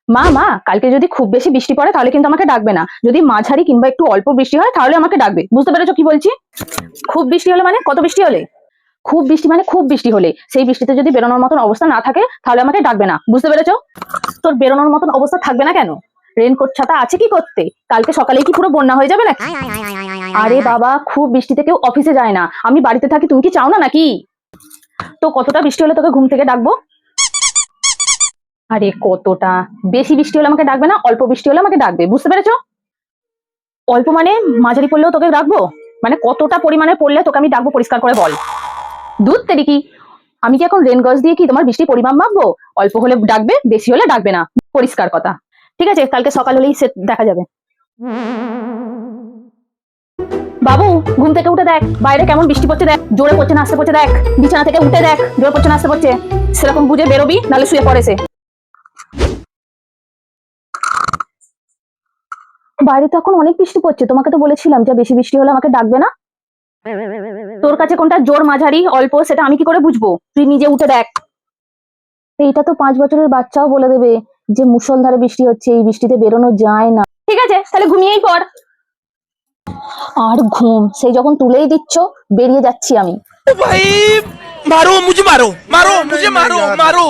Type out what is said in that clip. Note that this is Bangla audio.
মা মা, কালকে যদি খুব বেশি বৃষ্টি পড়ে তাহলে কিন্তু আমাকে ডাকবে না, যদি মাঝারি কিংবা একটু অল্প বৃষ্টি হয় তাহলে আমাকে ডাকবে। বুঝতে পেরেছো কি বলছি? খুব বৃষ্টি হলে মানে কত বৃষ্টি হলে? খুব বৃষ্টি মানে খুব বৃষ্টি হলে, সেই বৃষ্টিতে যদি বেরোনোর মতন অবস্থা না থাকে তাহলে আমাকে ডাকবে না। বুঝতে পেরেছো? তোর বেরোনোর মতন অবস্থা থাকবে না কেন? রেনকোট ছাতা আছে কি করতে? কালকে সকালেই কি পুরো বন্যা হয়ে যাবে নাকি? আরে বাবা, খুব বৃষ্টিতে কেউ অফিসে যায় না, আমি বাড়িতে থাকি, তুমি কি চাও না নাকি? তো কতটা বৃষ্টি হলে তোকে ঘুম থেকে ডাকবো? আরে কতটা? বেশি বৃষ্টি হলে আমাকে ডাকবে না, অল্প বৃষ্টি হলে আমাকে ডাকবে। বুঝতে পেরেছো? অল্প মানে মাঝারি পড়লেও তোকে ডাকবো? মানে কতটা পরিমাণে পড়লে তোকে আমি ডাকবো পরিষ্কার করে বল। দুধ তেরি কি, আমি কি এখন রেন গজ দিয়ে কি তোমার বৃষ্টি পরিমাপ মাপবো? অল্প হলে ডাকবে, বেশি হলে ডাকবে না, পরিষ্কার কথা। ঠিক আছে, কালকে সকাল হলেই সে দেখা যাবে। বাবু, ঘুম থেকে উঠে দেখ বাইরে কেমন বৃষ্টি পড়ছে, দেখ জোরে পড়ছে না আস্তে পড়ছে, দেখ বিছানা থেকে উঠে দেখ জোরে পড়ছে না আস্তে পড়ছে। সেরকম বুঝে বেরোবি, নাহলে শুয়ে পড়েছে। বাইরে তো এখন অনেক বৃষ্টি পড়ছে, তোমাকে তো বলেছিলাম যে বেশি বৃষ্টি হলে আমাকে ডাকবে না। তোর কাছে কোনটা জোর মাঝারি অল্প সেটা আমি কি করে বুঝবো? তুই নিজে উঠে দেখ। এইটা তো 5 বছরের বাচ্চাও বলে দেবে যে মুষলধারে বৃষ্টি হচ্ছে, এই বৃষ্টিতে বেরোনো যায় না। ঠিক আছে, তাহলে ঘুমিয়েই পড়। আর ঘুম সেই যখন তুলেই দিচ্ছ, বেরিয়ে যাচ্ছি আমি। भाई मारो मुझे, मारो मारो मुझे, मारो मारो।